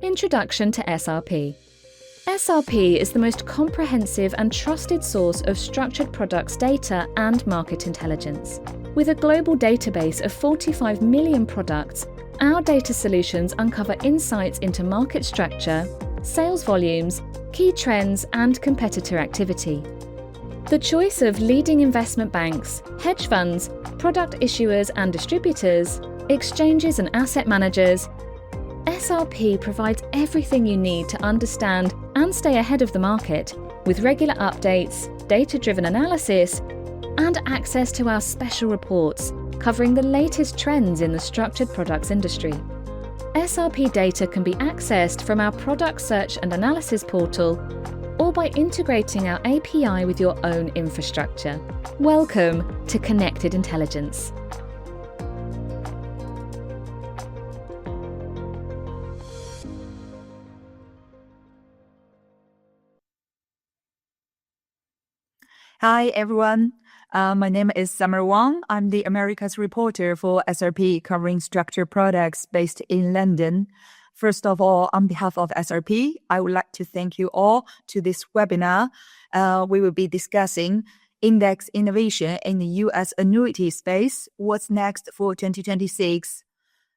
Introduction to SRP. SRP is the most comprehensive and trusted source of structured products data and market intelligence. With a global database of 45 million products, our data solutions uncover insights into market structure, sales volumes, key trends, and competitor activity. The choice of leading investment banks, hedge funds, product issuers and distributors, exchanges and asset managers, SRP provides everything you need to understand and stay ahead of the market, with regular updates, data-driven analysis, and access to our special reports covering the latest trends in the structured products industry. SRP data can be accessed from our product search and analysis portal or by integrating our API with your own infrastructure. Welcome to Connected Intelligence. Hi, everyone. My name is Summer Wang. I'm the Americas reporter for SRP, covering structured products based in London. First of all, on behalf of SRP, I would like to thank you all to this webinar. We will be discussing index innovation in the U.S. annuity space. What's next for 2026?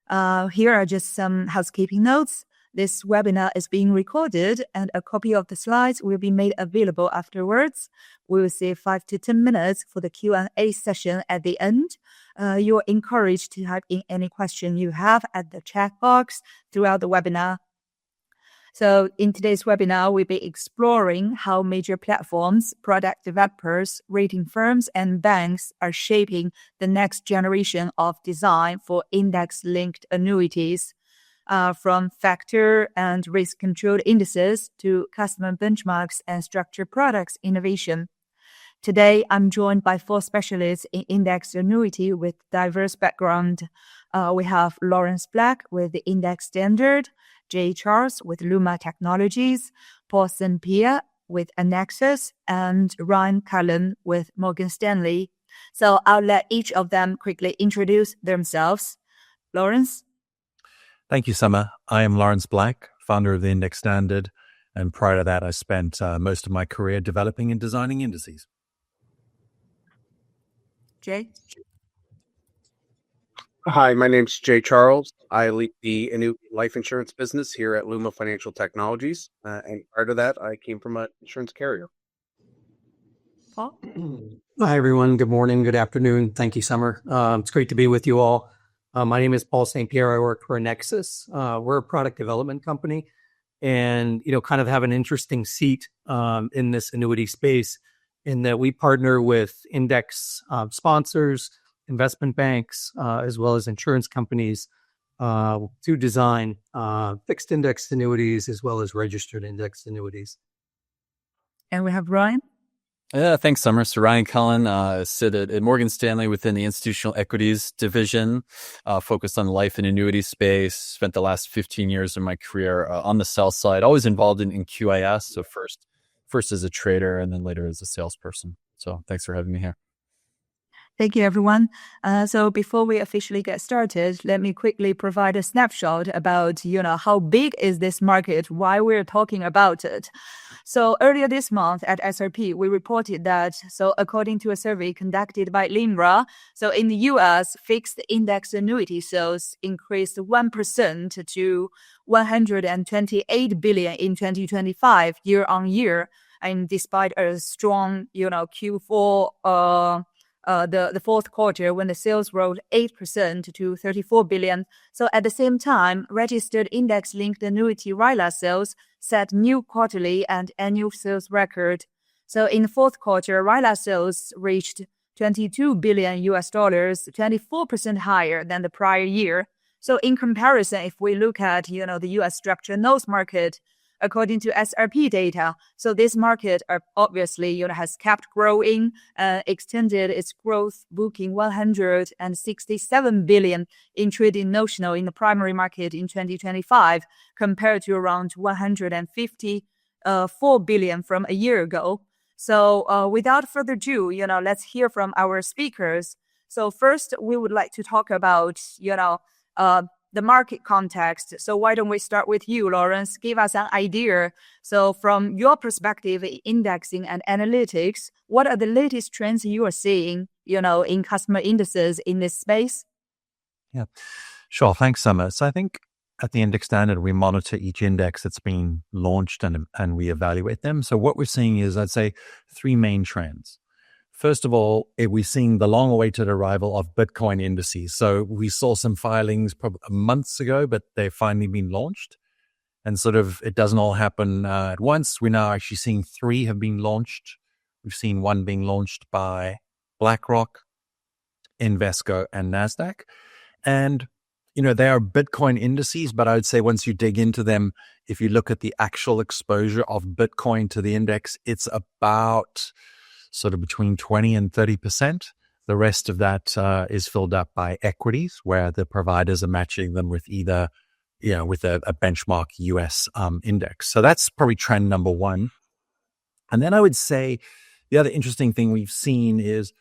Here are just some housekeeping notes. This webinar is being recorded and a copy of the slides will be made available afterwards. We will save 5 to 10 minutes for the Q&A session at the end. You're encouraged to type in any question you have at the chat box throughout the webinar. So in today's webinar, we'll be exploring how major platforms, product developers, rating firms, and banks are shaping the next generation of design for index-linked annuities. From factor and risk-controlled indices to customer benchmarks and structured products innovation. Today, I'm joined by 4 specialists in index annuity with diverse background. We have Laurence Black with the Index Standard, Jay Charles with Luma Technologies, Paul St. Pierre with Annexus, and Ryan Cullen with Morgan Stanley. So I'll let each of them quickly introduce themselves. Laurence? Thank you, Summer. I am Laurence Black, founder of the Index Standard, and prior to that, I spent most of my career developing and designing indices. Jay? Hi, my name's Jay Charles. I lead the annuity life insurance business here at Luma Financial Technologies, and prior to that, I came from an insurance carrier. Paul? Hi, everyone. Good morning. Good afternoon. Thank you, Summer. It's great to be with you all. My name is Paul St. Pierre. I work for Annexus. We're a product development company and, kind of have an interesting seat in this annuity space in that we partner with index sponsors, investment banks, as well as insurance companies to design fixed index annuities as well as registered index annuities. And we have Ryan. Yeah, thanks, Summer. So Ryan Cullen, sit at Morgan Stanley within the institutional equities division, focused on life and annuity space. Spent the last 15 years of my career on the sell side, always involved in QIS. So first as a trader and then later as a salesperson. So thanks for having me here. Thank you, everyone. So before we officially get started, let me quickly provide a snapshot about, how big is this market, why we're talking about it. So earlier this month at SRP, we reported that, according to a survey conducted by LINRA, in the U.S., fixed index annuity sales increased 1% to $128 billion in 2025 year on year. And despite a strong, Q4, the fourth quarter when the sales rose 8% to $34 billion. So at the same time, registered index-linked annuity RILA sales set new quarterly and annual sales record. So in the fourth quarter, RILA sales reached $22 billion, 24% higher than the prior year. So in comparison, if we look at, the U.S. structured notes market, according to SRP data, so this market obviously, has kept growing, extended its growth, booking $167 billion in trading notional in the primary market in 2025, compared to around $154 billion from a year ago. So without further ado, let's hear from our speakers. So first, we would like to talk about, the market context. So why don't we start with you, Laurence? Give us an idea. So from your perspective, indexing and analytics, what are the latest trends you are seeing, in customer indices in this space? Yeah, sure. Thanks, Summer. So I think at the Index Standard, we monitor each index that's been launched and we evaluate them. So what we're seeing is, I'd say, three main trends. First of all, we're seeing the long-awaited arrival of Bitcoin indices. So we saw some filings probably months ago, but they've finally been launched. And sort of it doesn't all happen at once. We're now actually seeing 3 have been launched. We've seen 1 being launched by BlackRock, Invesco, and NASDAQ. And, they are Bitcoin indices, but I would say once you dig into them, if you look at the actual exposure of Bitcoin to the index, it's about sort of between 20 and 30%. The rest of that is filled up by equities, where the providers are matching them with either, with a benchmark US index. So that's probably trend number 1. And then I would say the other interesting thing we've seen is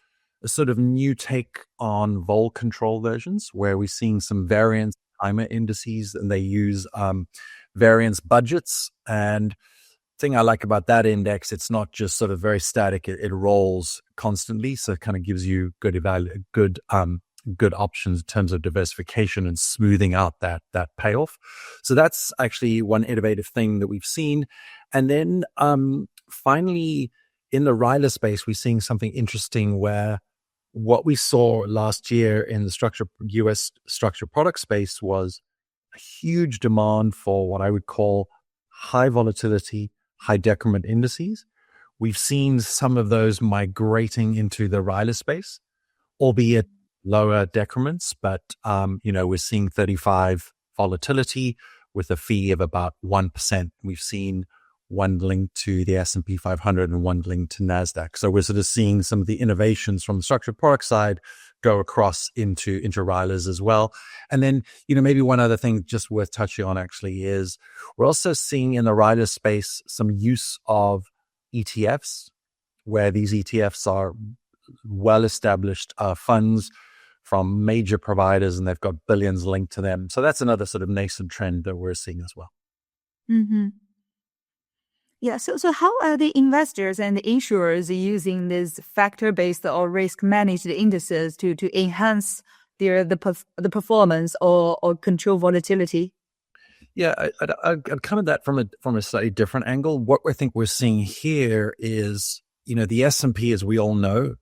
a sort of new take on vol control versions, where we're seeing some variance timer indices, and they use variance budgets. And thing I like about that index, it's not just sort of very static; it rolls constantly, so it kind of gives you good options in terms of diversification and smoothing out that payoff. So that's actually one innovative thing that we've seen. And then finally, in the RILA space, we're seeing something interesting where what we saw last year in the US structured product space was a huge demand for what I would call high volatility, high decrement indices. We've seen some of those migrating into the RILA space, albeit lower decrements, but we're seeing 35 volatility with a fee of about 1%. We've seen 1 linked to the S&P 500 and 1 linked to NASDAQ. So we're sort of seeing some of the innovations from the structured product side go across into RILAs as well. And then, maybe one other thing just worth touching on actually is we're also seeing in the RILA space some use of ETFs, where these ETFs are well-established funds from major providers, and they've got billions linked to them. So that's another sort of nascent trend that we're seeing as well. Mm-hmm. Yeah, so how are the investors and the issuers using these factor-based or risk-managed indices to enhance the performance or control volatility? Yeah, I'd come at that from a slightly different angle. What I think we're seeing here is, the S&P, as we all know,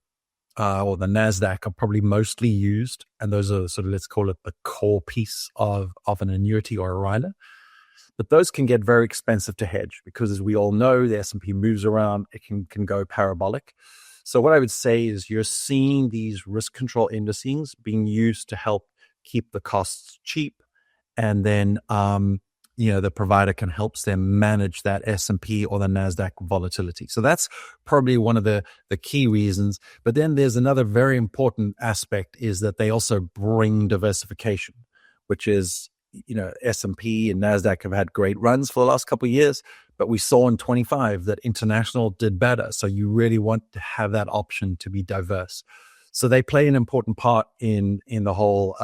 or the NASDAQ are probably mostly used, and those are sort of, let's call it the core piece of an annuity or a RILA. But those can get very expensive to hedge because, as we all know, the S&P moves around. It can go parabolic. So what I would say is you're seeing these risk control indices being used to help keep the costs cheap. And then, the provider can help them manage that S&P or the NASDAQ volatility. So that's probably one of the key reasons. But then there's another very important aspect is that they also bring diversification, which is, S&P and NASDAQ have had great runs for the last couple of years, but we saw in 25 that international did better. So you really want to have that option to be diverse. So they play an important part in the whole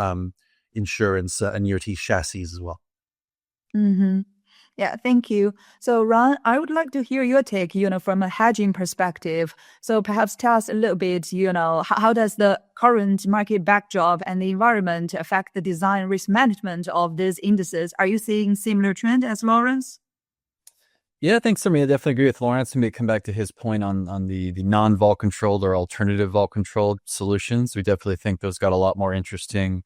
insurance annuity chassis as well. Mm-hmm. Yeah, thank you. So, Ron, I would like to hear your take, from a hedging perspective. So perhaps tell us a little bit, how does the current market backdrop and the environment affect the design risk management of these indices? Are you seeing similar trend as Laurence? Yeah, thanks, Summer. I definitely agree with Laurence. Maybe come back to his point on the non-vol controlled or alternative vol controlled solutions. We definitely think those got a lot more interesting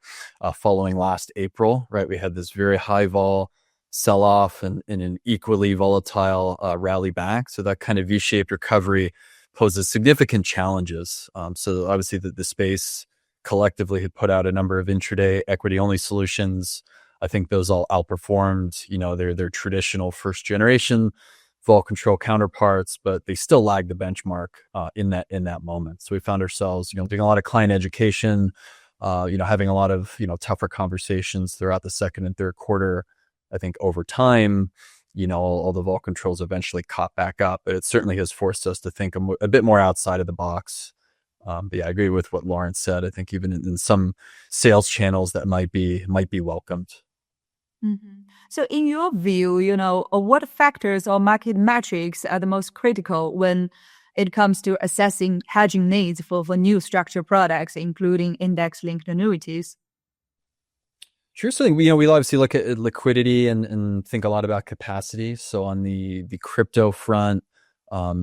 following last April, right? We had this very high vol sell-off and an equally volatile rally back. So that kind of V-shaped recovery poses significant challenges. So obviously the space collectively had put out a number of intraday equity-only solutions. I think those all outperformed, their traditional first-generation vol control counterparts, but they still lagged the benchmark in that moment. So we found ourselves, doing a lot of client education, having a lot of tougher conversations throughout the second and third quarter. I think over time, all the vol controls eventually caught back up, but it certainly has forced us to think a bit more outside of the box. But yeah, I agree with what Laurence said. I think even in some sales channels that might be welcomed. Mhm. So in your view, what factors or market metrics are the most critical when it comes to assessing hedging needs for new structured products, including index-linked annuities? Sure. So, we obviously look at liquidity and think a lot about capacity. So on the crypto front,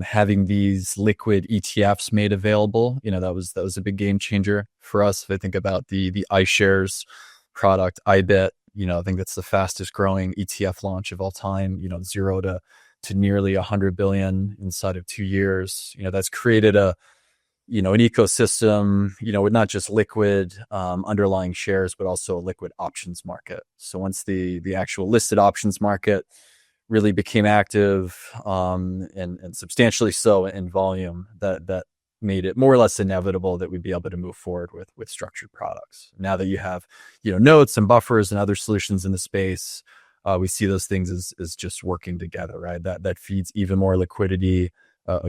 having these liquid ETFs made available, that was a big game changer for us. If I think about the iShares product, IBIT, I think that's the fastest growing ETF launch of all time, 0 to nearly 100 billion inside of 2 years. That's created an ecosystem, with not just liquid underlying shares, but also a liquid options market. So once the actual listed options market really became active, and substantially so in volume, that made it more or less inevitable that we'd be able to move forward with structured products. Now that you have, notes and buffers and other solutions in the space, we see those things as just working together, right? That feeds even more liquidity,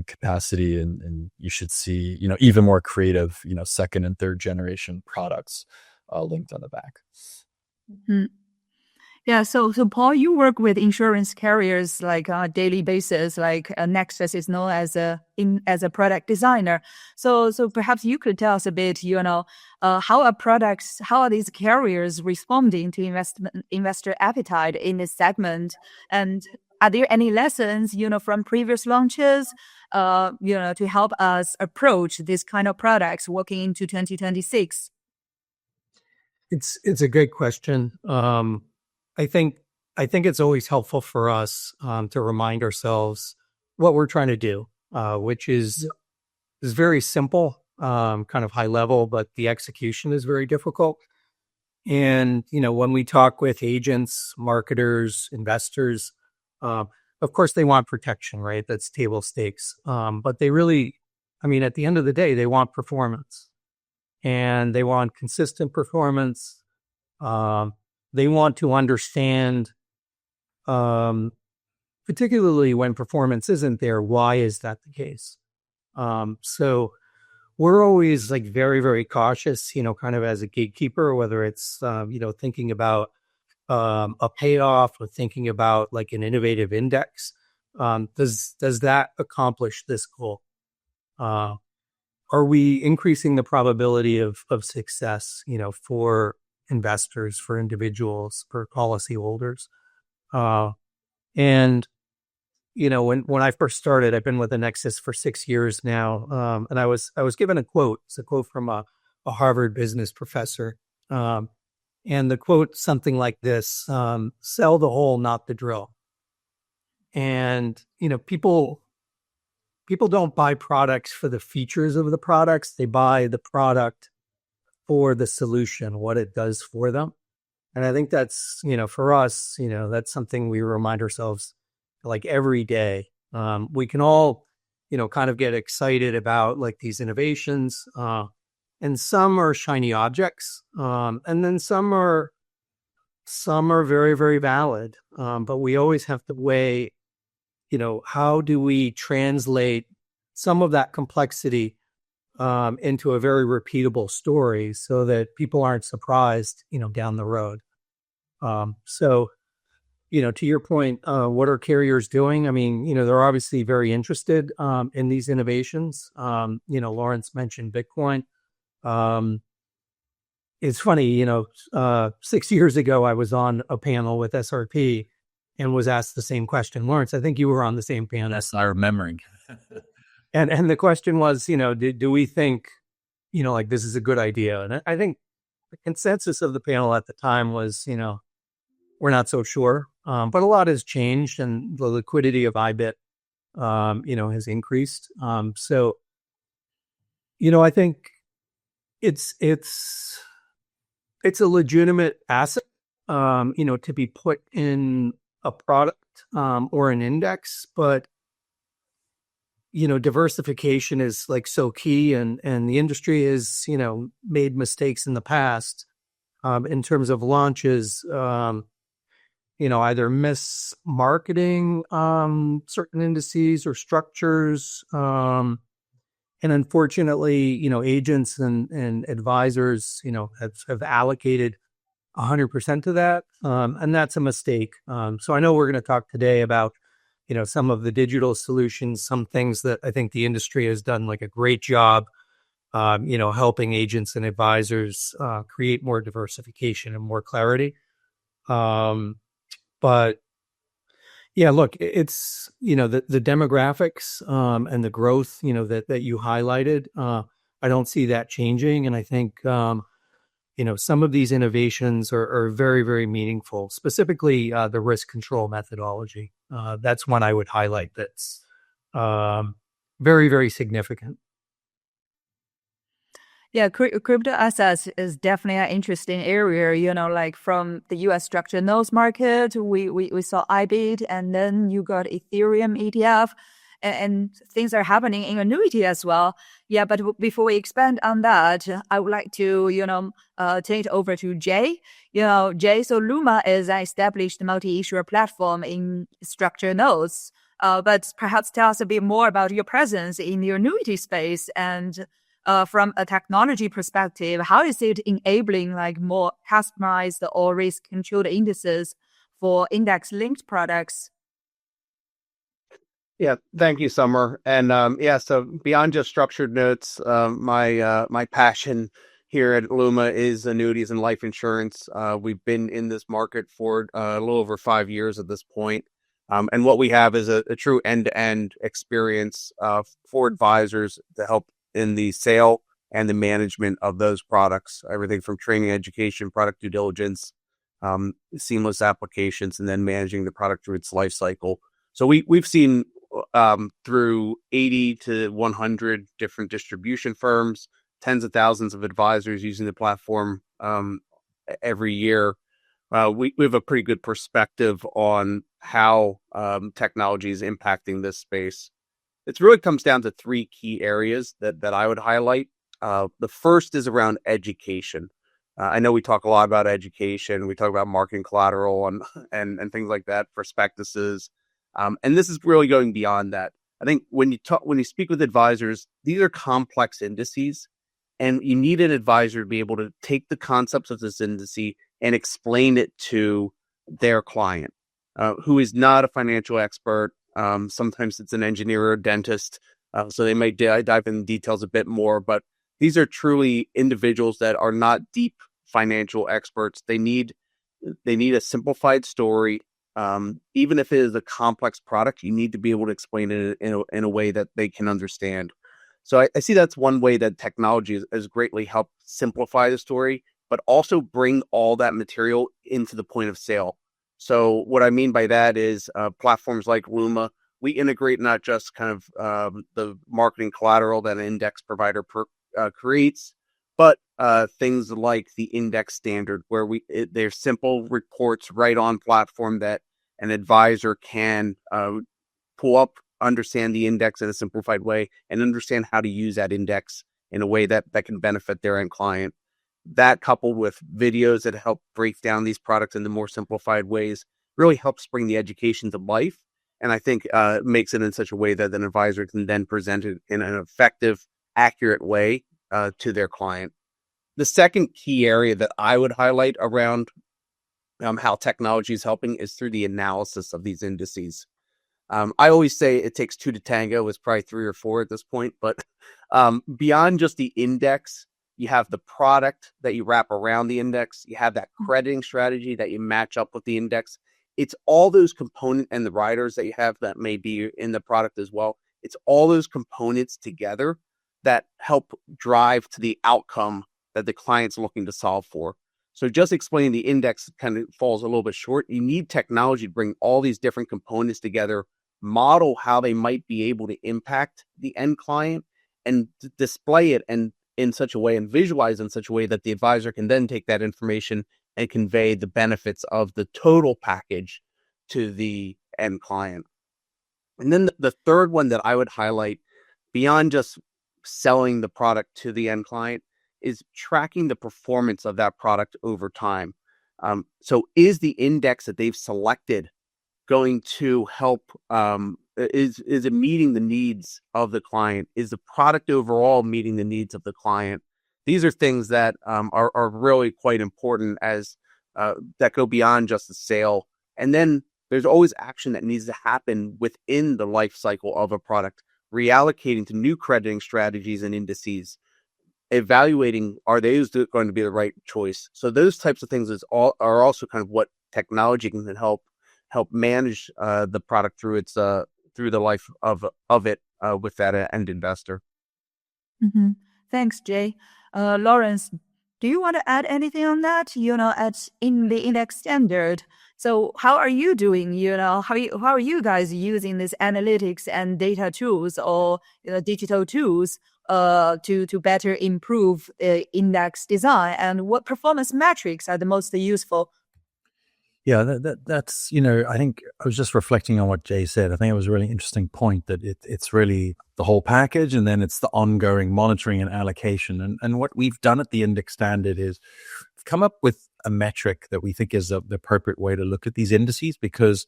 capacity, and you should see, even more creative, second and third generation products linked on the back. Mhm. Yeah, so Paul, you work with insurance carriers like on a daily basis. Like Nexus is known as a product designer. So perhaps you could tell us a bit, how are these carriers responding to investor appetite in this segment, and are there any lessons from previous launches, to help us approach this kind of products working into 2026? It's a great question. I think it's always helpful for us to remind ourselves what we're trying to do, which is very simple, kind of high level, but the execution is very difficult. And when we talk with agents, marketers, investors, of course they want protection, right? That's table stakes. But they really, at the end of the day, they want performance, and they want consistent performance. They want to understand, particularly when performance isn't there, why is that the case? So we're always like very, very cautious, kind of as a gatekeeper, whether it's, thinking about a payoff or thinking about like an innovative index. Does that accomplish this goal? Are we increasing the probability of success, for investors, for individuals, for policyholders? And when I first started, I've been with the Nexus for 6 years now, and I was given a quote. It's a quote from a Harvard business professor, and the quote something like this: "Sell the hole, not the drill." And people don't buy products for the features of the products; they buy the product for the solution, what it does for them. And I think that's, for us, that's something we remind ourselves like every day. We can all, kind of get excited about like these innovations, and some are shiny objects, and then some are very, very valid. But we always have to weigh, how do we translate some of that complexity into a very repeatable story so that people aren't surprised, down the road. So, to your point, what are carriers doing? They're obviously very interested in these innovations. Laurence mentioned Bitcoin. It's funny, 6 years ago, I was on a panel with SRP and was asked the same question. Laurence, I think you were on the same panel. That's not remembering. And the question was, do we think, like this is a good idea? And I think the consensus of the panel at the time was, we're not so sure. But a lot has changed, and the liquidity of IBIT, has increased. So, I think it's a legitimate asset, to be put in a product or an index, but diversification is like so key, and the industry has, made mistakes in the past in terms of launches, either mismarketing certain indices or structures. And unfortunately, agents and advisors, have allocated 100% to that. And that's a mistake. So I know we're going to talk today about, some of the digital solutions, some things that I think the industry has done like a great job, helping agents and advisors create more diversification and more clarity. But yeah, look, it's, the demographics and the growth, that you highlighted. I don't see that changing. And I think, some of these innovations are very, very meaningful, specifically the risk control methodology. That's one I would highlight that's very, very significant. Yeah, crypto assets is definitely an interesting area, like from the US structured notes market, we saw IBIT, and then you got Ethereum ETF, and things are happening in annuity as well. Yeah, but before we expand on that, I would like to, turn it over to Jay. Jay, so Luma is an established multi-issuer platform in structured notes. But perhaps tell us a bit more about your presence in the annuity space and from a technology perspective, how is it enabling like more customized or risk-controlled indices for index-linked products? Yeah, thank you, Summer. And so beyond just structured notes, my passion here at Luma is annuities and life insurance. We've been in this market for a little over 5 years at this point. And what we have is a true end-to-end experience for advisors to help in the sale and the management of those products, everything from training, education, product due diligence, seamless applications, and then managing the product through its life cycle. So we've seen through 80 to 100 different distribution firms, tens of thousands of advisors using the platform every year. We have a pretty good perspective on how technology is impacting this space. It really comes down to 3 key areas that I would highlight. The first is around education. I know we talk a lot about education. We talk about marketing collateral and things like that, prospectuses. And this is really going beyond that. I think when you speak with advisors, these are complex indices, and you need an advisor to be able to take the concepts of this indice and explain it to their client, who is not a financial expert. Sometimes it's an engineer or a dentist, so they may dive in details a bit more. But these are truly individuals that are not deep financial experts. They need a simplified story. Even if it is a complex product, you need to be able to explain it in a way that they can understand. So I see that's one way that technology has greatly helped simplify the story, but also bring all that material into the point of sale. So what I mean by that is platforms like Luma, we integrate not just kind of the marketing collateral that an index provider creates, but things like the index standard, where they're simple reports right on platform that an advisor can pull up, understand the index in a simplified way, and understand how to use that index in a way that can benefit their end client. That, coupled with videos that help break down these products into more simplified ways, really helps bring the education to life. And I think makes it in such a way that an advisor can then present it in an effective, accurate way to their client. The second key area that I would highlight around how technology is helping is through the analysis of these indices. I always say it takes 2 to tango. It's probably 3 or 4 at this point. But beyond just the index, you have the product that you wrap around the index. You have that crediting strategy that you match up with the index. It's all those components and the riders that you have that may be in the product as well. It's all those components together that help drive to the outcome that the client's looking to solve for. So just explaining the index kind of falls a little bit short. You need technology to bring all these different components together, model how they might be able to impact the end client, and display it in such a way and visualize in such a way that the advisor can then take that information and convey the benefits of the total package to the end client. And then the third one that I would highlight, beyond just selling the product to the end client, is tracking the performance of that product over time. So is the index that they've selected going to help, is it meeting the needs of the client? Is the product overall meeting the needs of the client? These are things that are really quite important as that go beyond just the sale. And then there's always action that needs to happen within the life cycle of a product, reallocating to new crediting strategies and indices, evaluating, are those going to be the right choice? So those types of things are also kind of what technology can help manage the product through its through the life of it with that end investor. Mm-hmm. Thanks, Jay. Laurence, do you want to add anything on that? In the index standard. So how are you doing? How are you guys using these analytics and data tools or digital tools to better improve index design? And what performance metrics are the most useful? Yeah, that's, I think I was just reflecting on what Jay said. I think it was a really interesting point that it's really the whole package, and then it's the ongoing monitoring and allocation. And what we've done at the index standard is come up with a metric that we think is the appropriate way to look at these indices, because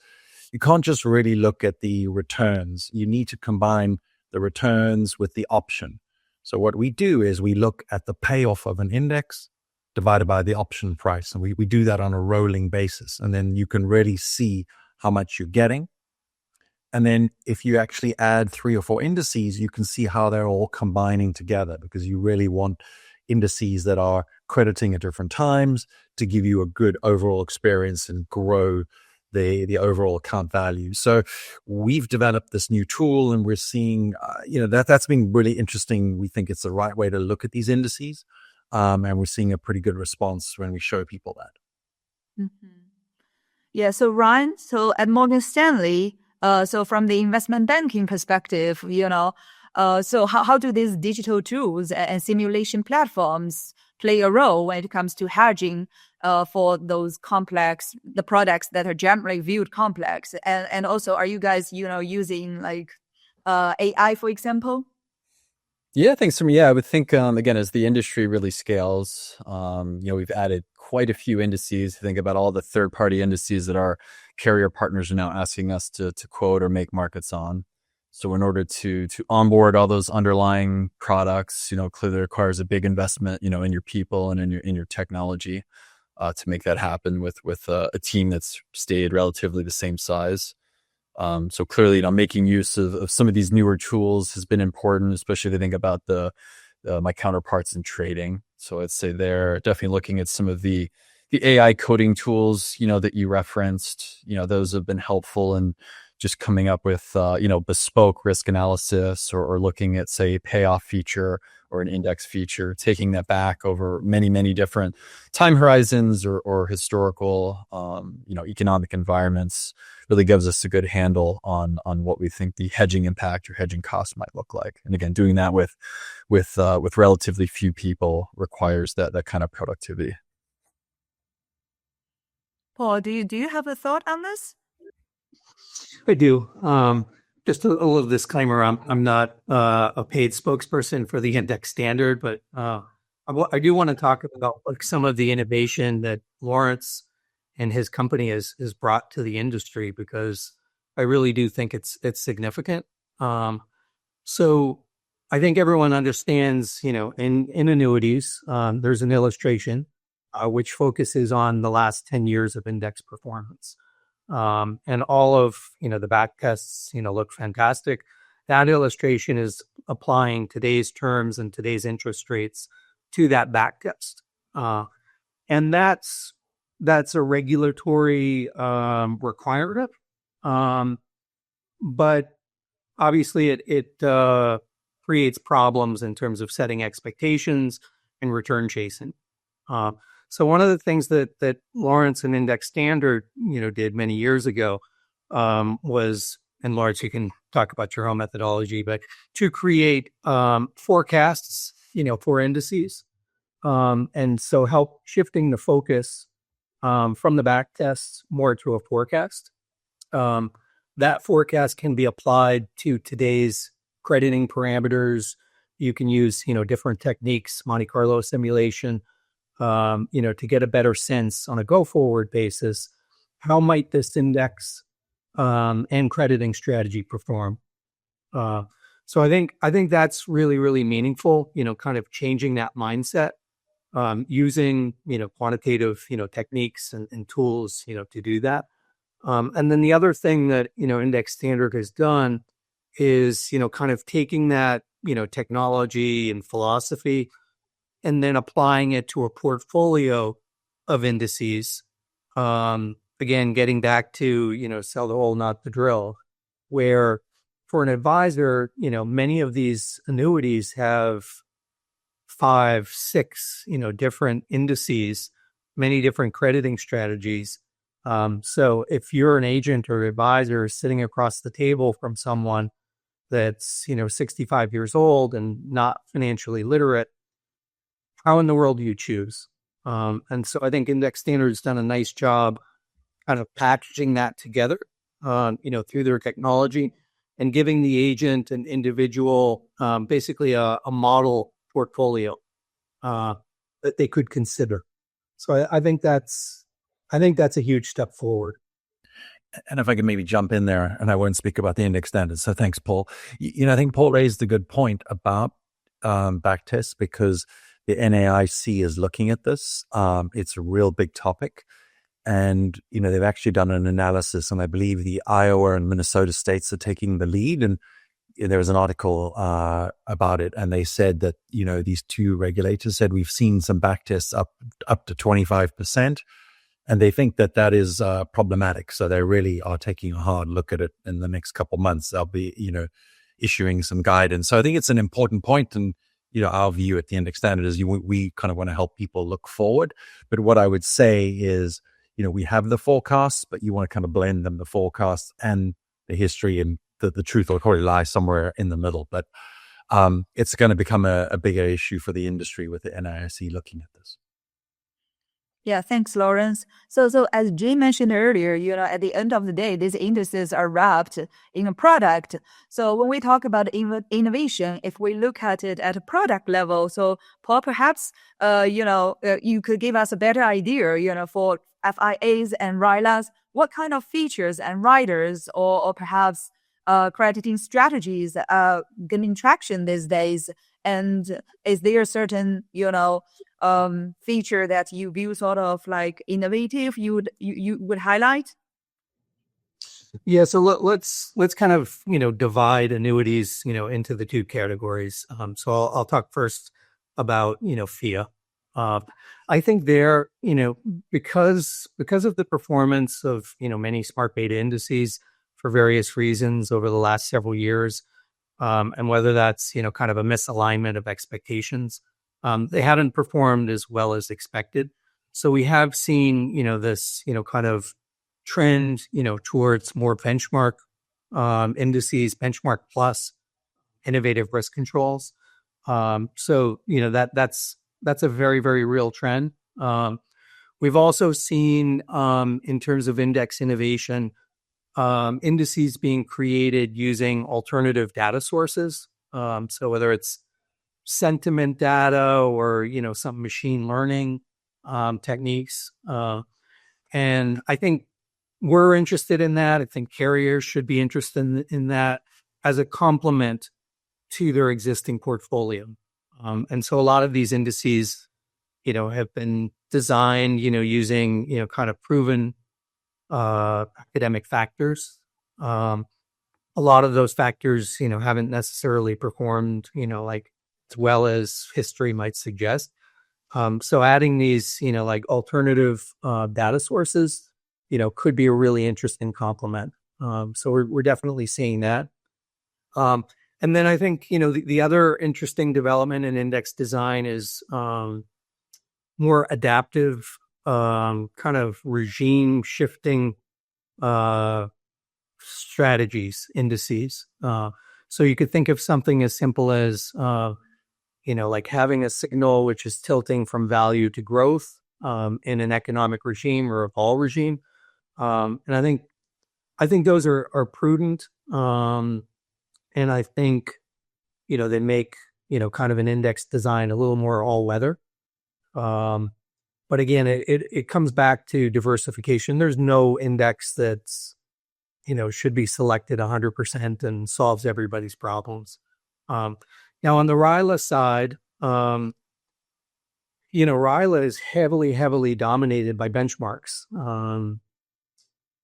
you can't just really look at the returns. You need to combine the returns with the option. So what we do is we look at the payoff of an index divided by the option price. And we do that on a rolling basis. And then you can really see how much you're getting. And then if you actually add 3 or 4 indices, you can see how they're all combining together, because you really want indices that are crediting at different times to give you a good overall experience and grow the overall account value. So we've developed this new tool, and we're seeing, that's been really interesting. We think it's the right way to look at these indices. And we're seeing a pretty good response when we show people that. Mm-hmm. Yeah. So Ryan, at Morgan Stanley, so from the investment banking perspective, so how do these digital tools and simulation platforms play a role when it comes to hedging for those the products that are generally viewed complex? And also, are you guys, using like AI, for example? Yeah, thanks. I would think, again, as the industry really scales, we've added quite a few indices. Think about all the third-party indices that our carrier partners are now asking us to quote or make markets on. So in order to onboard all those underlying products, clearly requires a big investment, in your people and in your technology to make that happen with a team that's stayed relatively the same size. So clearly, making use of some of these newer tools has been important, especially if you think about my counterparts in trading. So I'd say they're definitely looking at some of the AI coding tools, that you referenced. Those have been helpful in just coming up with, bespoke risk analysis or looking at, say, a payoff feature or an index feature, taking that back over many, many different time horizons or historical, economic environments. Really gives us a good handle on what we think the hedging impact or hedging cost might look like. And again, doing that with relatively few people requires that kind of productivity. Paul, do you have a thought on this? I do. Just a little disclaimer: I'm not a paid spokesperson for the index standard, but I do want to talk about some of the innovation that Laurence and his company has brought to the industry, because I really do think it's significant. So I think everyone understands, in annuities, there's an illustration which focuses on the last 10 years of index performance. And all of, the back tests, look fantastic. That illustration is applying today's terms and today's interest rates to that back test. And that's a regulatory requirement. But obviously it creates problems in terms of setting expectations and return chasing. So one of the things that Laurence and Index Standard, did many years ago was, and Laurence, you can talk about your own methodology, but to create forecasts, for indices. And so help shifting the focus from the back tests more to a forecast. That forecast can be applied to today's crediting parameters. You can use, different techniques, Monte Carlo simulation, to get a better sense on a go-forward basis. How might this index and crediting strategy perform? So I think that's really, really meaningful, kind of changing that mindset using, quantitative, techniques and tools, to do that. And then the other thing that, Index Standard has done is, kind of taking that, technology and philosophy and then applying it to a portfolio of indices. Again, getting back to, sell the hole, not the drill, where for an advisor, many of these annuities have 5, 6, different indices, many different crediting strategies. So if you're an agent or advisor sitting across the table from someone that's, 65 years old and not financially literate, how in the world do you choose? And so I think Index Standard's done a nice job kind of packaging that together, through their technology and giving the agent an individual, basically a model portfolio that they could consider. So I think that's a huge step forward. And if I could maybe jump in there, and I won't speak about the index standards. So thanks, Paul. I think Paul raised a good point about backtests, because the NAIC is looking at this. It's a real big topic. And, they've actually done an analysis, and I believe the Iowa and Minnesota states are taking the lead. And there was an article about it, and they said that, these two regulators said we've seen some backtests up to 25%. And they think that is problematic. So they really are taking a hard look at it. In the next couple of months, they'll be, issuing some guidance. So I think it's an important point. And, our view at the Index Standard is we kind of want to help people look forward. But what I would say is, we have the forecasts, but you want to kind of blend them, the forecasts and the history, and the truth will probably lie somewhere in the middle. But it's going to become a bigger issue for the industry with the NISC looking at this. Yeah, thanks, Laurence. So as Jay mentioned earlier, at the end of the day, these indices are wrapped in a product. So when we talk about innovation, if we look at it at a product level, so Paul, perhaps, you could give us a better idea, for FIAs and RILAs, what kind of features and riders or perhaps crediting strategies gaining traction these days? And is there a certain, feature that you view sort of like innovative you would highlight? Yeah, so let's kind of divide annuities into the two categories. So I'll talk first about FIA. I think there because of the performance of many smart beta indices for various reasons over the last several years, and whether that's kind of a misalignment of expectations, they hadn't performed as well as expected. So we have seen this kind of trend towards more benchmark indices, benchmark plus innovative risk controls. So that's a very, very real trend. We've also seen in terms of index innovation, indices being created using alternative data sources. So whether it's sentiment data or some machine learning techniques, and I think we're interested in that. I think carriers should be interested in that as a complement to their existing portfolio. And so a lot of these indices, have been designed, using kind of proven academic factors. A lot of those factors, haven't necessarily performed, like as well as history might suggest. So adding these, like alternative data sources, could be a really interesting complement. So we're definitely seeing that. And then I think, the other interesting development in index design is more adaptive, kind of regime shifting strategies, indices. So you could think of something as simple as, like having a signal which is tilting from value to growth in an economic regime or a vol regime. And I think those are prudent. And I think, they make, kind of an index design a little more all-weather. But again, it comes back to diversification. There's no index that's, should be selected 100% and solves everybody's problems. Now, on the RILA side, RILA is heavily dominated by benchmarks.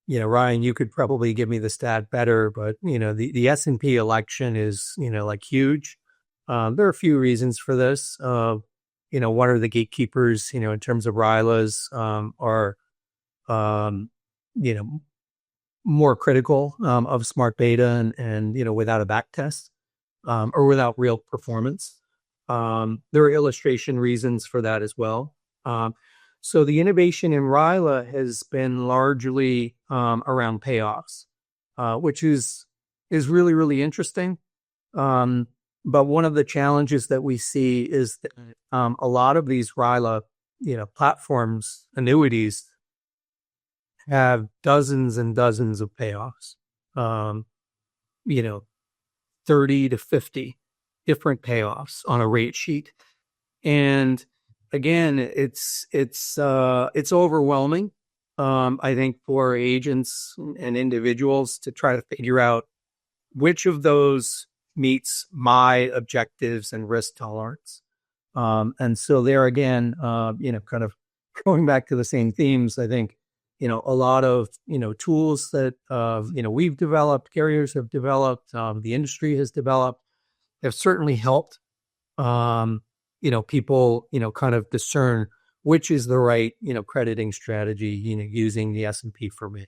Ryan, you could probably give me the stat better, but the S&P election is like huge. There are a few reasons for this. What are the gatekeepers? In terms of RILAs, are more critical of smart beta and without a back test or without real performance. There are illustration reasons for that as well. So the innovation in RILA has been largely around payoffs, which is really interesting. But one of the challenges that we see is that a lot of these RILA, platforms, annuities, have dozens and dozens of payoffs. 30 to 50 different payoffs on a rate sheet, and again, it's overwhelming. I think for agents and individuals to try to figure out which of those meets my objectives and risk tolerance. And so there again, kind of going back to the same themes, I think, a lot of, tools that, we've developed, carriers have developed, the industry has developed, have certainly helped, people, kind of discern which is the right, crediting strategy, using the S&P for me.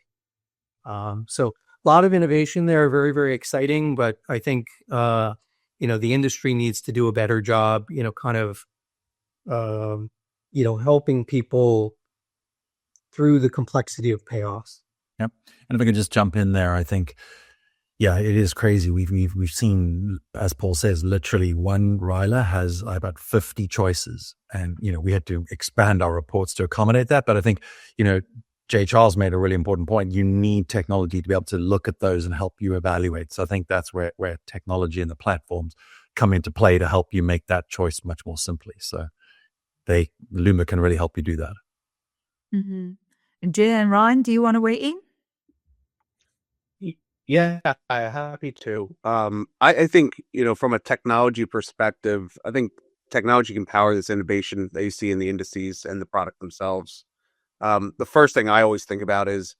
So a lot of innovation there, very, very exciting, but I think, the industry needs to do a better job, kind of, helping people through the complexity of payoffs. Yep. And if I could just jump in there, I think, yeah, it is crazy. We've seen, as Paul says, literally one RILA has about 50 choices, and we had to expand our reports to accommodate that. But I think Jay Charles made a really important point. You need technology to be able to look at those and help you evaluate. So I think that's where technology and the platforms come into play to help you make that choice much more simply. So Luma can really help you do that. Mm-hmm. And Jay and Ryan, do you want to weigh in? Yeah, I'm happy to. I think, from a technology perspective, I think technology can power this innovation that you see in the indices and the product themselves. The first thing I always think about is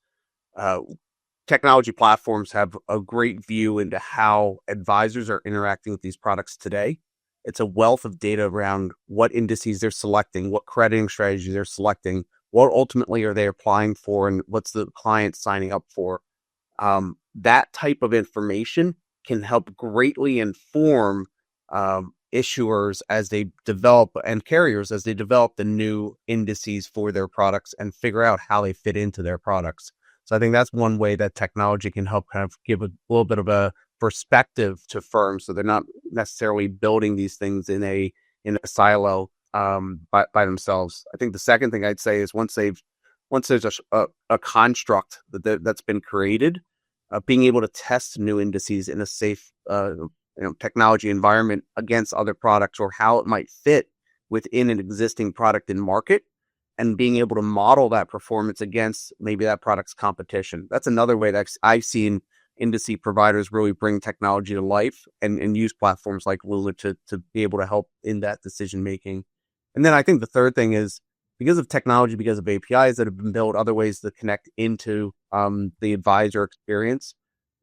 technology platforms have a great view into how advisors are interacting with these products today. It's a wealth of data around what indices they're selecting, what crediting strategies they're selecting, what ultimately are they applying for, and what's the client signing up for. That type of information can help greatly inform issuers as they develop, and carriers as they develop the new indices for their products and figure out how they fit into their products. So I think that's one way that technology can help kind of give a little bit of a perspective to firms, so they're not necessarily building these things in a silo by themselves. I think the second thing I'd say is once there's a construct that's been created, being able to test new indices in a safe technology environment against other products, or how it might fit within an existing product in market, and being able to model that performance against maybe that product's competition. That's another way that I've seen indice providers really bring technology to life and use platforms like Luma to be able to help in that decision making. And then I think the third thing is, because of technology, because of APIs that have been built, other ways to connect into the advisor experience,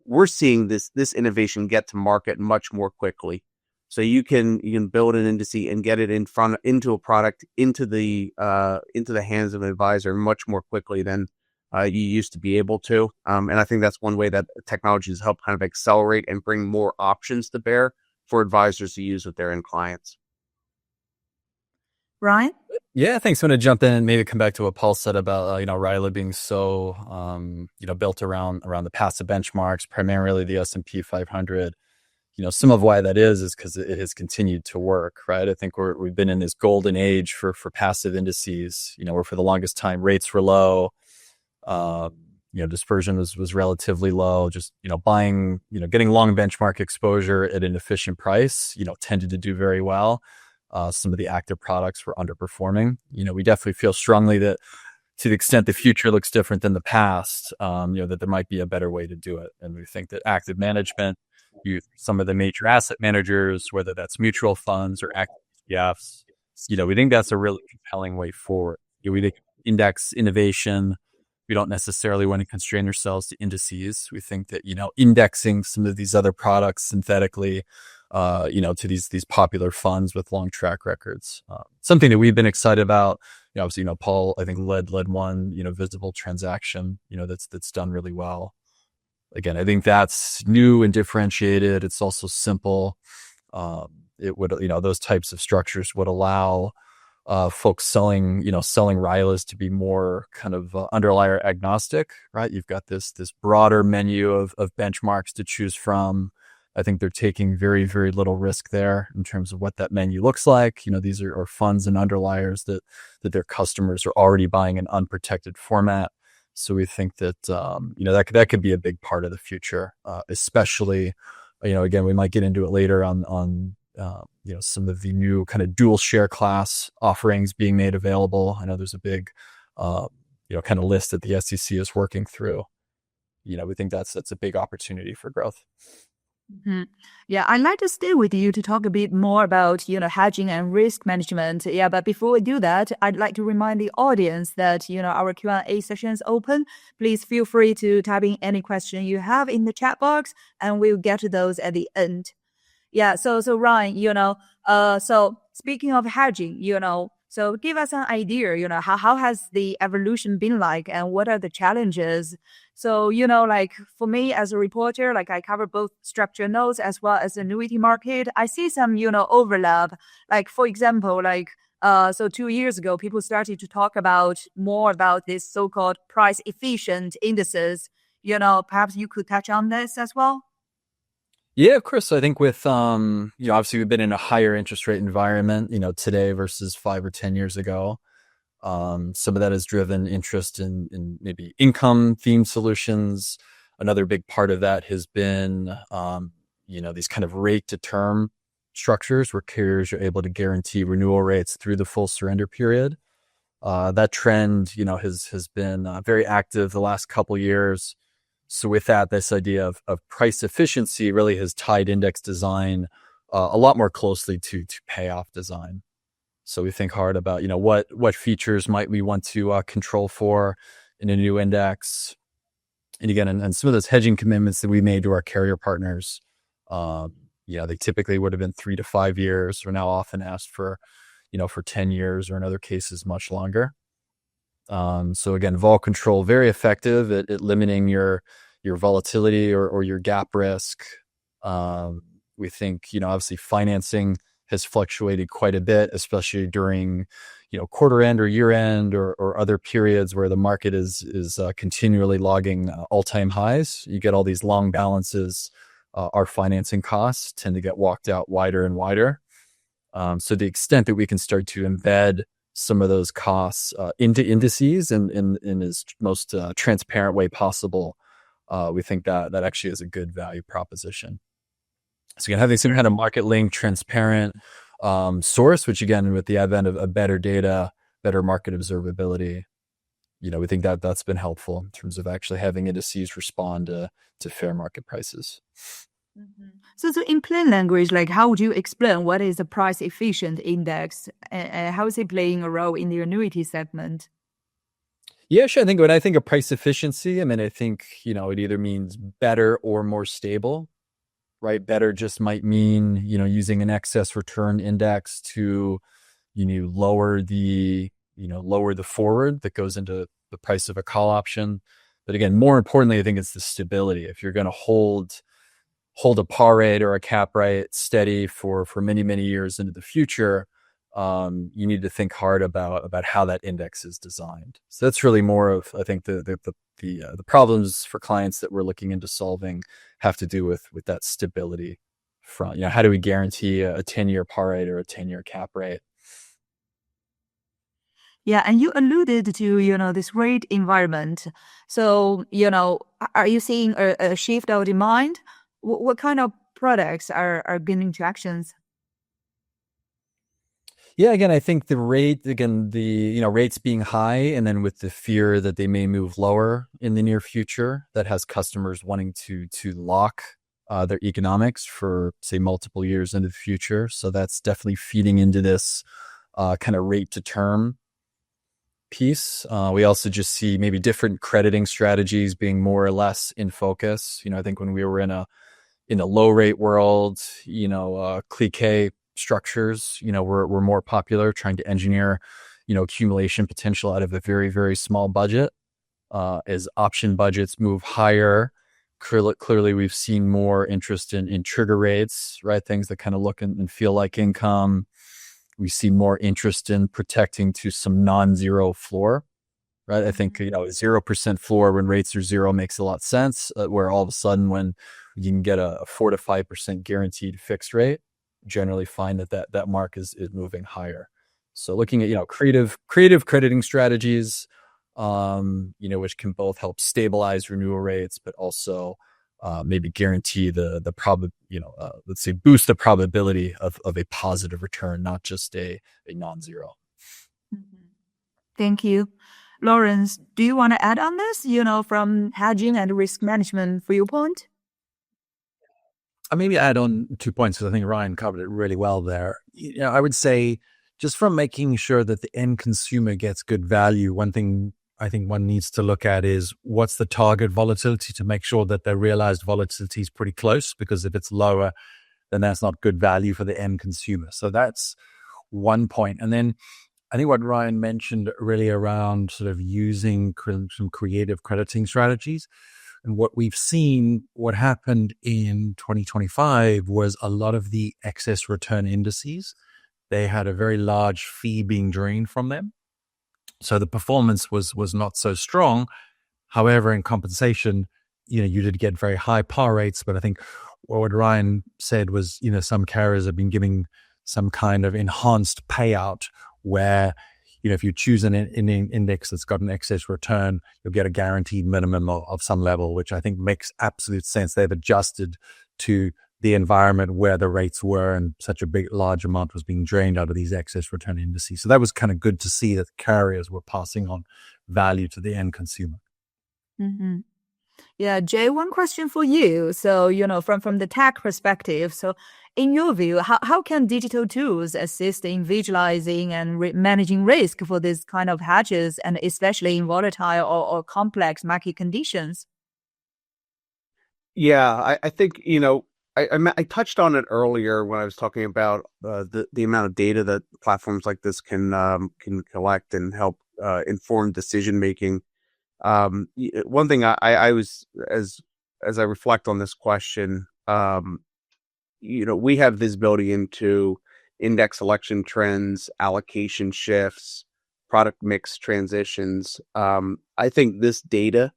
we're seeing this innovation get to market much more quickly. So you can build an indice and get it into a product, into the hands of an advisor much more quickly than you used to be able to. And I think that's one way that technology has helped kind of accelerate and bring more options to bear for advisors to use with their end clients. Ryan? Yeah, thanks. I'm going to jump in and maybe come back to what Paul said about, RILA being so, built around the passive benchmarks, primarily the S&P 500. Some of why that is because it has continued to work, right? I think we've been in this golden age for passive indices, where for the longest time rates were low, dispersion was relatively low, just, buying, getting long benchmark exposure at an efficient price, tended to do very well. Some of the active products were underperforming. We definitely feel strongly that to the extent the future looks different than the past, that there might be a better way to do it. And we think that active management, some of the major asset managers, whether that's mutual funds or active ETFs, We think that's a really compelling way forward. We think index innovation. We don't necessarily want to constrain ourselves to indices. We think that, indexing some of these other products synthetically, to these popular funds with long track records. Something that we've been excited about. Obviously, Paul, I think led one, visible transaction, that's done really well. Again, I think that's new and differentiated. It's also simple. It would, those types of structures would allow folks selling RILAs to be more kind of underlier agnostic, right? You've got this broader menu of benchmarks to choose from. I think they're taking very, very little risk there in terms of what that menu looks like. These are funds and underliers that their customers are already buying in unprotected format. So we think that, that could be a big part of the future, especially, again, we might get into it later on some of the new kind of dual share class offerings being made available. I know there's a big, kind of list that the SEC is working through. We think that's a big opportunity for growth. Mm-hmm. Yeah, I'd like to stay with you to talk a bit more about, hedging and risk management. Yeah, but before we do that, I'd like to remind the audience that, our Q&A session is open. Please feel free to type in any question you have in the chat box, and we'll get to those at the end. Yeah, so Ryan, so speaking of hedging, so give us an idea, how has the evolution been like and what are the challenges? So, for me as a reporter, I cover both structured notes as well as the annuity market. I see some, overlap. For example, so 2 years ago, people started to talk more about this so-called price efficient indices. Perhaps you could touch on this as well. Yeah, of course. I think with, obviously we've been in a higher interest rate environment, today versus 5 or 10 years ago. Some of that has driven interest in maybe income themed solutions. Another big part of that has been, these kind of rate to term structures where carriers are able to guarantee renewal rates through the full surrender period. That trend, has been very active the last couple years. So with that, this idea of price efficiency really has tied index design a lot more closely to payoff design. So we think hard about, what features might we want to control for in a new index. And again, and some of those hedging commitments that we made to our carrier partners, they typically would have been 3 to 5 years. We're now often asked for 10 years or in other cases, much longer. So again, vol control, very effective at limiting your volatility or your gap risk. We think, obviously financing has fluctuated quite a bit, especially during, quarter end or year end or other periods where the market is continually logging all-time highs. You get all these long balances. Our financing costs tend to get walked out wider and wider. So the extent that we can start to embed some of those costs into indices in as most transparent way possible, we think that actually is a good value proposition. So again, having some kind of market link, transparent source, which again, with the advent of better data, better market observability, we think that that's been helpful in terms of actually having indices respond to fair market prices. Mm-hmm. So in plain language, how would you explain what is a price efficient index and how is it playing a role in the annuity segment? Yeah, sure. When I think of price efficiency, I think, it either means better or more stable, right? Better just might mean, using an excess return index to, lower the forward that goes into the price of a call option. But again, more importantly, I think it's the stability. If you're going to hold a par rate or a cap rate steady for many, many years into the future, you need to think hard about how that index is designed. So that's really more of, I think, the problems for clients that we're looking into solving have to do with that stability front. How do we guarantee a 10-year par rate or a 10-year cap rate? Yeah, and you alluded to, this rate environment. So, are you seeing a shift of demand? What kind of products are gaining tractions? Yeah, again, I think the rates being high, and then with the fear that they may move lower in the near future, that has customers wanting to lock their economics for, say, multiple years into the future. So that's definitely feeding into this kind of rate to term piece. We also just see maybe different crediting strategies being more or less in focus. I think when we were in a low rate world, clique structures, were more popular, trying to engineer, accumulation potential out of a very, very small budget. As option budgets move higher, clearly we've seen more interest in trigger rates, right? Things that kind of look and feel like income. We see more interest in protecting to some non-zero floor, right? I think, 0% floor when rates are zero makes a lot of sense, where all of a sudden when you can get a 4 to 5% guaranteed fixed rate, generally find that mark is moving higher. So looking at, creative crediting strategies, which can both help stabilize renewal rates, but also maybe guarantee let's say boost the probability of a positive return, not just a non-zero. Thank you. Laurence, do you want to add on this, from hedging and risk management viewpoint? I maybe add on 2 points because I think Ryan covered it really well there. I would say just from making sure that the end consumer gets good value, one thing I think one needs to look at is what's the target volatility to make sure that their realized volatility is pretty close, because if it's lower, then that's not good value for the end consumer. So that's one point. And then I think what Ryan mentioned really around sort of using some creative crediting strategies. And what we've seen, what happened in 2025 was a lot of the excess return indices, they had a very large fee being drained from them. So the performance was not so strong. However, in compensation, you did get very high par rates. But I think what Ryan said was, some carriers have been giving some kind of enhanced payout where, if you choose an index that's got an excess return, you'll get a guaranteed minimum of some level, which I think makes absolute sense. They've adjusted to the environment where the rates were and such a large amount was being drained out of these excess return indices. So that was kind of good to see that the carriers were passing on value to the end consumer. Mm-hmm. Yeah, Jay, one question for you. So, from the tech perspective, so in your view, how can digital tools assist in visualizing and managing risk for this kind of hedges, and especially in volatile or complex market conditions? Yeah, I think, I touched on it earlier when I was talking about the amount of data that platforms like this can collect and help inform decision making. One thing I was, as I reflect on this question, we have visibility into index selection trends, allocation shifts, product mix transitions. I think this data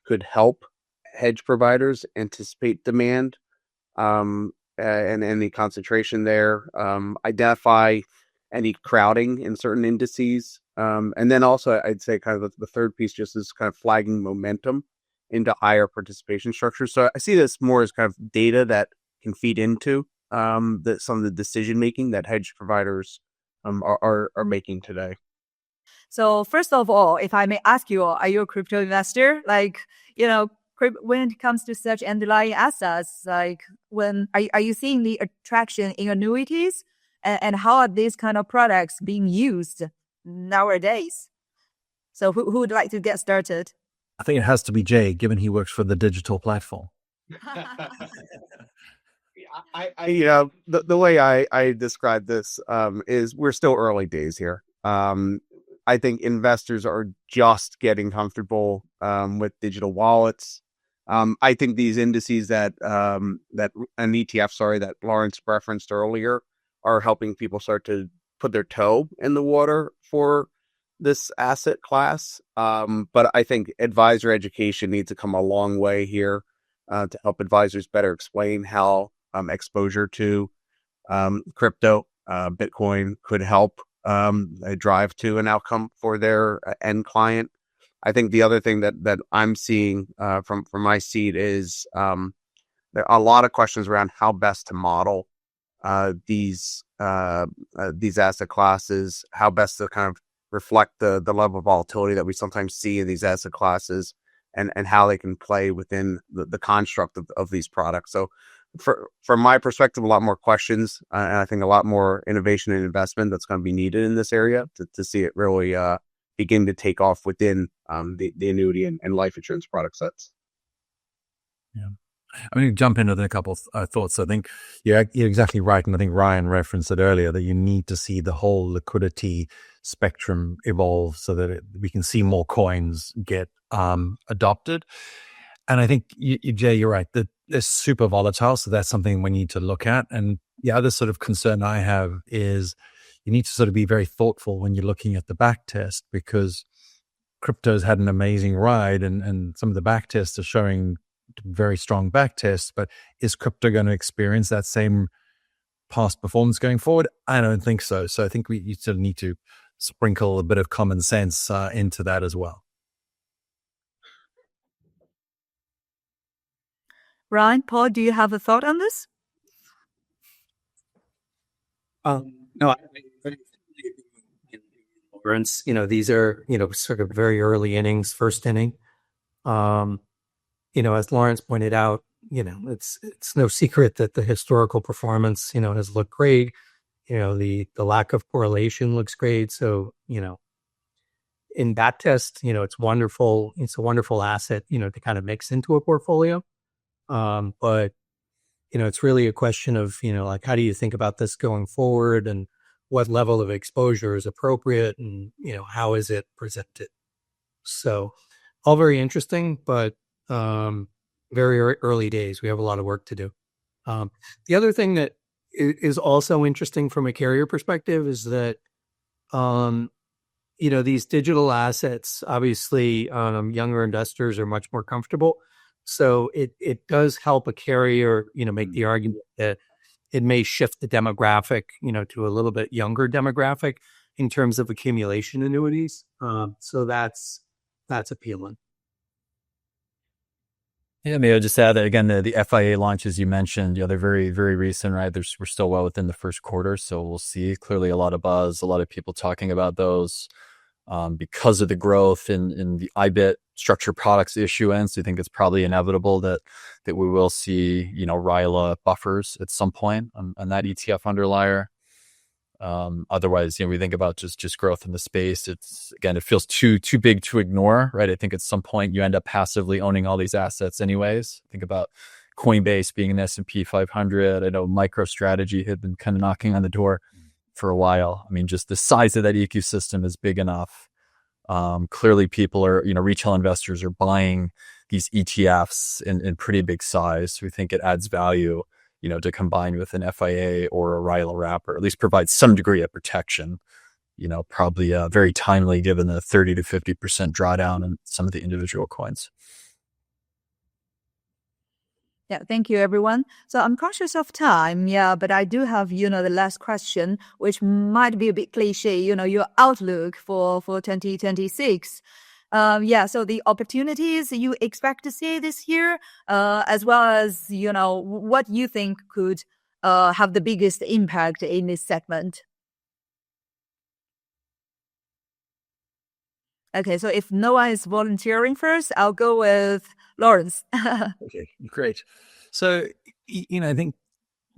could help hedge providers anticipate demand and any concentration there, identify any crowding in certain indices. And then also I'd say kind of the third piece just is kind of flagging momentum into higher participation structures. So I see this more as kind of data that can feed into some of the decision making that hedge providers are making today. So first of all, if I may ask you, are you a crypto investor? When it comes to such underlying assets, when are you seeing the attraction in annuities, and how are these kind of products being used nowadays? So who would like to get started? I think it has to be Jay, given he works for the digital platform. The way I describe this is we're still early days here. I think investors are just getting comfortable with digital wallets. I think these indices that an ETF, that Laurence referenced earlier, are helping people start to put their toe in the water for this asset class. But I think advisor education needs to come a long way here to help advisors better explain how exposure to crypto, Bitcoin could help drive to an outcome for their end client. I think the other thing that I'm seeing from my seat is there are a lot of questions around how best to model these asset classes, how best to kind of reflect the level of volatility that we sometimes see in these asset classes, and how they can play within the construct of these products. So from my perspective, a lot more questions, and I think a lot more innovation and investment that's going to be needed in this area to see it really begin to take off within the annuity and life insurance product sets. Yeah. I'm going to jump into a couple of thoughts. I think you're exactly right. And I think Ryan referenced it earlier that you need to see the whole liquidity spectrum evolve so that we can see more coins get adopted. And I think, Jay, you're right. That they're super volatile. So that's something we need to look at. And the other sort of concern I have is you need to sort of be very thoughtful when you're looking at the back test, because crypto's had an amazing ride and some of the back tests are showing very strong back tests, but is crypto going to experience that same past performance going forward? I don't think so. So I think you sort of need to sprinkle a bit of common sense into that as well. Ryan, Paul, do you have a thought on this? No, Laurence, these are, sort of very early innings, first inning. As Laurence pointed out, it's no secret that the historical performance, has looked great. The lack of correlation looks great. So, in that test, it's wonderful. It's a wonderful asset, to kind of mix into a portfolio. But, it's really a question of, like, how do you think about this going forward and what level of exposure is appropriate and, how is it presented? So all very interesting, but very early days. We have a lot of work to do. The other thing that is also interesting from a carrier perspective is that, these digital assets, obviously, younger investors are much more comfortable. So it does help a carrier, make the argument that it may shift the demographic, to a little bit younger demographic in terms of accumulation annuities. So that's appealing. Yeah, maybe I'll just add that again, the FIA launches you mentioned, they're very, very recent, right? We're still well within the first quarter, so we'll see. Clearly a lot of buzz, a lot of people talking about those because of the growth in the IBIT structured products issuance. I think it's probably inevitable that we will see, RILA buffers at some point on that ETF underlier. Otherwise, we think about just growth in the space. It feels too big to ignore, right? I think at some point you end up passively owning all these assets anyways. Think about Coinbase being an S&P 500. I know MicroStrategy had been kind of knocking on the door for a while. I mean, just the size of that ecosystem is big enough. Clearly people are, retail investors are buying these ETFs in pretty big size. We think it adds value, to combine with an FIA or a RILA wrapper, at least provide some degree of protection, probably very timely given the 30 to 50% drawdown in some of the individual coins. Yeah, thank you, everyone. So I'm conscious of time, but I do have, the last question, which might be a bit cliche, your outlook for 2026. So the opportunities you expect to see this year, as well as, what you think could have the biggest impact in this segment. Okay, so if Noah is volunteering first, I'll go with Laurence. Okay, great. So, I think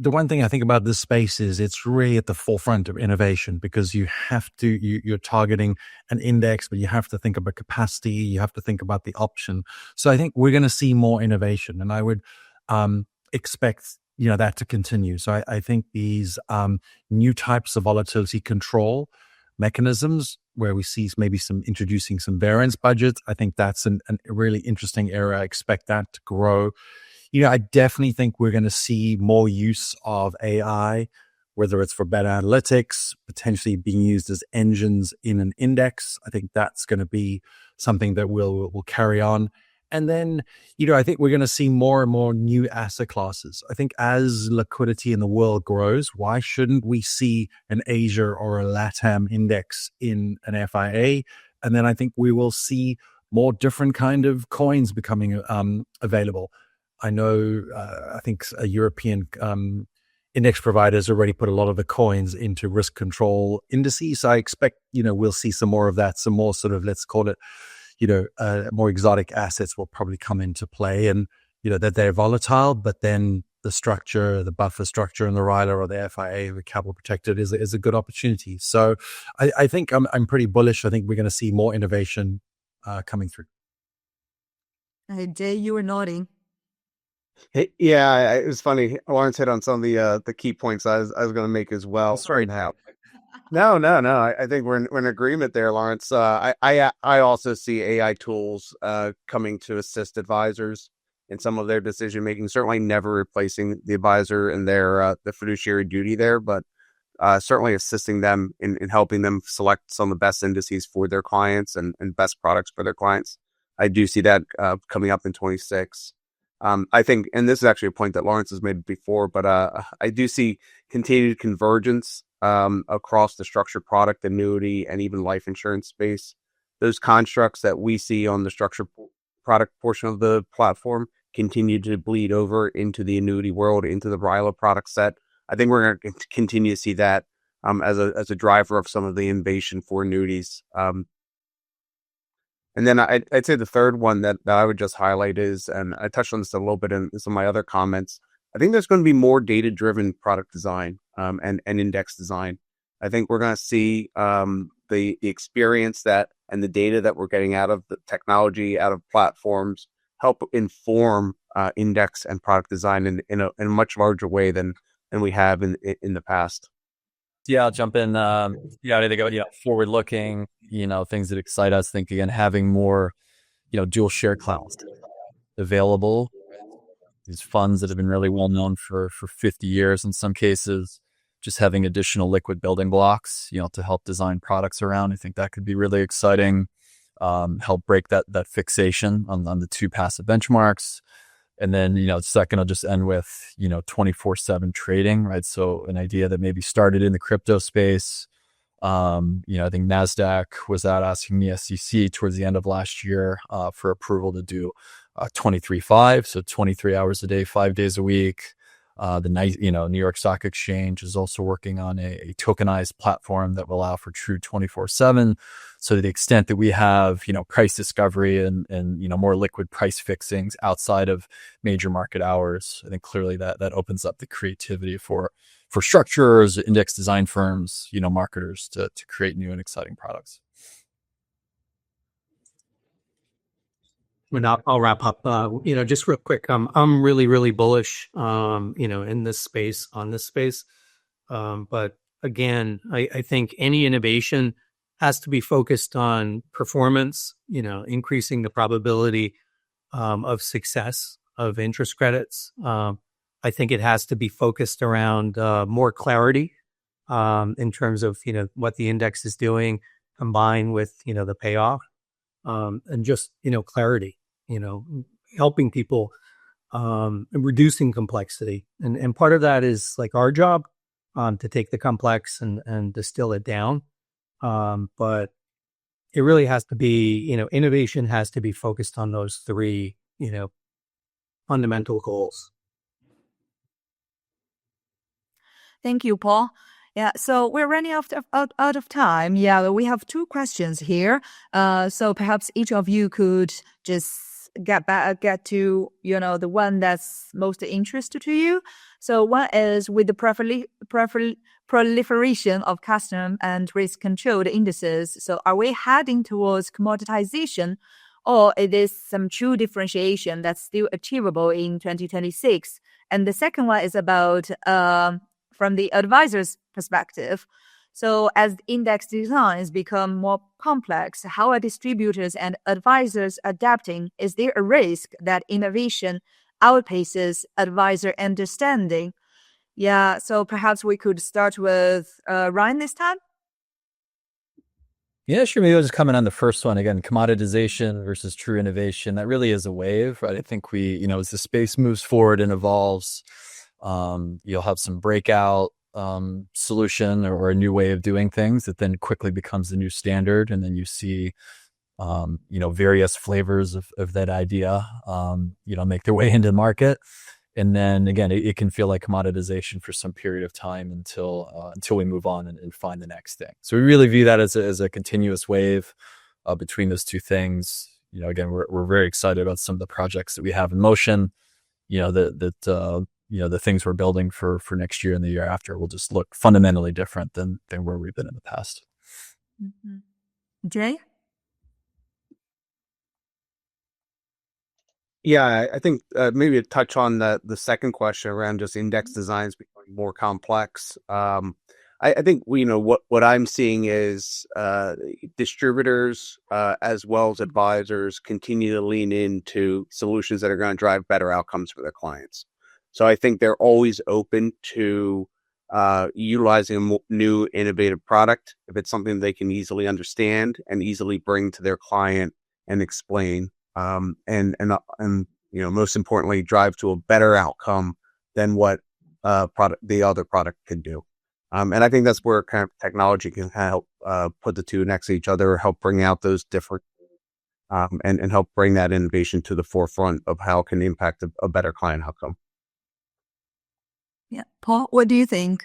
the one thing I think about this space is it's really at the forefront of innovation, because you have to, you're targeting an index, but you have to think about capacity, you have to think about the option. So I think we're going to see more innovation, and I would expect, that to continue. So I think these new types of volatility control mechanisms where we see maybe introducing some variance budgets, I think that's a really interesting area. I expect that to grow. I definitely think we're going to see more use of AI, whether it's for better analytics, potentially being used as engines in an index. I think that's going to be something that will carry on. And then, I think we're going to see more and more new asset classes. I think as liquidity in the world grows, why shouldn't we see an Asia or a LATAM index in an FIA? And then I think we will see more different kind of coins becoming available. I know, I think a European index providers already put a lot of the coins into risk control indices. So I expect, we'll see some more of that, some more sort of, let's call it, more exotic assets will probably come into play, and, that they're volatile, but then the structure, the buffer structure in the RILA or the FIA, the capital protected, is a good opportunity. So I think I'm pretty bullish. I think we're going to see more innovation coming through. Hey, Jay, you were nodding. Hey, yeah, it was funny. Laurence hit on some of the key points I was going to make as well. Sorry now. No. I think we're in agreement there, Laurence. I also see AI tools coming to assist advisors in some of their decision making. Certainly, never replacing the advisor and their the fiduciary duty there, but certainly assisting them in helping them select some of the best indices for their clients and best products for their clients. I do see that coming up in 26. I think, and this is actually a point that Laurence has made before, but I do see continued convergence across the structured product, annuity, and even life insurance space. Those constructs that we see on the structured product portion of the platform continue to bleed over into the annuity world, into the RILA product set. I think we're going to continue to see that as a driver of some of the innovation for annuities. And then I'd say the third one that I would just highlight is, and I touched on this a little bit in some of my other comments, I think there's going to be more data-driven product design and index design. I think we're going to see the experience that and the data that we're getting out of the technology, out of platforms, help inform index and product design in a much larger way than we have in the past. Yeah, I'll jump in. I think forward looking, things that excite us. Think again, having more, dual share classes available. These funds that have been really well known for 50 years in some cases, just having additional liquid building blocks, to help design products around. I think that could be really exciting. Help break that fixation on the two passive benchmarks. And then, second, I'll just end with, 24/7 trading, right? So an idea that maybe started in the crypto space. I think NASDAQ was out asking the SEC towards the end of last year for approval to do 23/5, so 23 hours a day, 5 days a week. New York Stock Exchange is also working on a tokenized platform that will allow for true 24/7. So to the extent that we have, price discovery and more liquid price fixings outside of major market hours, I think clearly that opens up the creativity for structurers, index design firms, marketers to create new and exciting products. And I'll wrap up, just real quick. I'm really, really bullish, in this space, on this space. But again, I think any innovation has to be focused on performance, increasing the probability of success of interest credits. I think it has to be focused around more clarity in terms of, what the index is doing combined with, the payoff. And just, clarity, helping people and reducing complexity. And part of that is like our job to take the complex and distill it down. But it really has to be, innovation has to be focused on those three, fundamental goals. Thank you, Paul. Yeah, so we're running out of time. Yeah, we have 2 questions here. So perhaps each of you could just get to, the one that's most interesting to you. So one is, with the proliferation of custom and risk-controlled indices, so are we heading towards commoditization, or is this some true differentiation that's still achievable in 2026? And the second one is about from the advisor's perspective. So as index designs become more complex, how are distributors and advisors adapting? Is there a risk that innovation outpaces advisor understanding? Yeah, so perhaps we could start with Ryan this time. Yeah, sure. Maybe I'll just comment on the first one again, commoditization versus true innovation. That really is a wave, right? I think as the space moves forward and evolves, you'll have some breakout solution or a new way of doing things that then quickly becomes the new standard. And then you see, various flavors of that idea, make their way into the market. And then again, it can feel like commoditization for some period of time until we move on and find the next thing. So we really view that as a continuous wave between those two things. Again, we're very excited about some of the projects that we have in motion, that the things we're building for next year and the year after will just look fundamentally different than where we've been in the past. Mm-hmm. Jay? Yeah, I think maybe to touch on the second question around just index designs becoming more complex. I think what I'm seeing is distributors as well as advisors continue to lean into solutions that are going to drive better outcomes for their clients. So I think they're always open to utilizing a new innovative product if it's something they can easily understand and easily bring to their client and explain. And most importantly, drive to a better outcome than what the other product could do. And I think that's where kind of technology can help put the two next to each other, help bring out those different, and help bring that innovation to the forefront of how it can impact a better client outcome. Yeah. Paul, what do you think?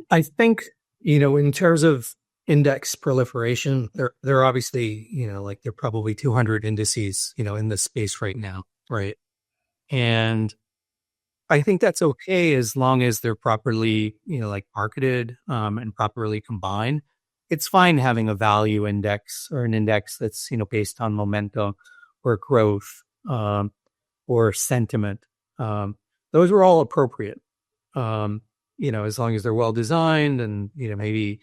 I think, in terms of index proliferation, there are obviously, there are probably 200 indices, in this space right now, right? And I think that's okay as long as they're properly, marketed and properly combined. It's fine having a value index or an index that's, based on momentum or growth or sentiment. Those are all appropriate, as long as they're well designed and, maybe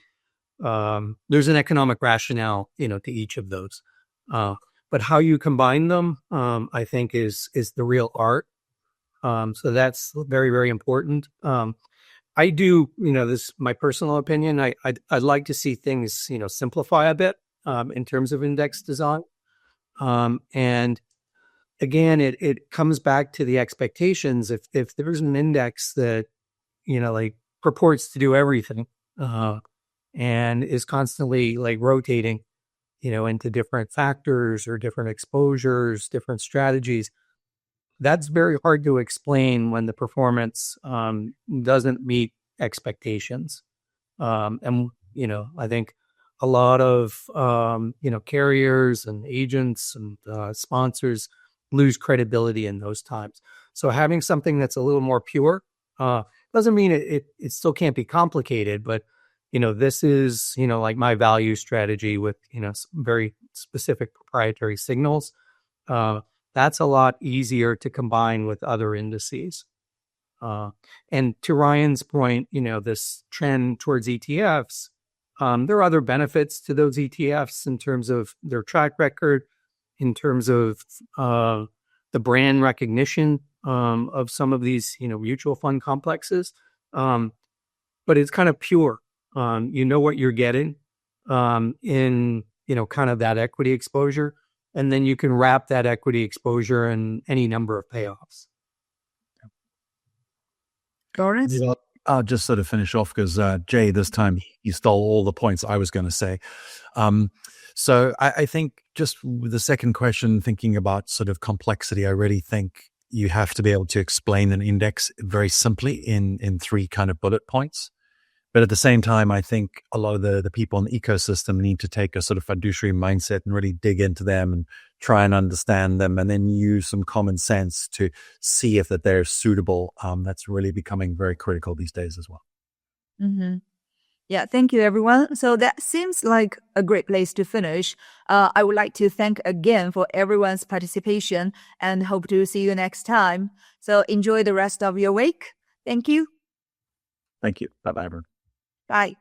there's an economic rationale, to each of those. But how you combine them, I think is the real art. So that's very, very important. I do, this is my personal opinion. I'd like to see things, simplify a bit in terms of index design. And again, it comes back to the expectations. If there's an index that, purports to do everything and is constantly rotating, into different factors or different exposures, different strategies, that's very hard to explain when the performance doesn't meet expectations. And, I think a lot of, carriers and agents and sponsors lose credibility in those times. So having something that's a little more pure doesn't mean it still can't be complicated, but, this is, my value strategy with, some very specific proprietary signals. That's a lot easier to combine with other indices. And to Ryan's point, this trend towards ETFs, there are other benefits to those ETFs in terms of their track record, in terms of the brand recognition of some of these, mutual fund complexes. But it's kind of pure. What you're getting in, kind of that equity exposure. And then you can wrap that equity exposure in any number of payoffs. Laurence? I'll just sort of finish off because Jay, this time he stole all the points I was going to say. So I think just with the second question, thinking about sort of complexity, I really think you have to be able to explain an index very simply in three kind of bullet points. But at the same time, I think a lot of the people in the ecosystem need to take a sort of fiduciary mindset and really dig into them and try and understand them and then use some common sense to see if that they're suitable. That's really becoming very critical these days as well. Mm-hmm. Yeah, thank you, everyone. So that seems like a great place to finish. I would like to thank again for everyone's participation and hope to see you next time. So enjoy the rest of your week. Thank you. Thank you. Bye-bye, everyone. Bye.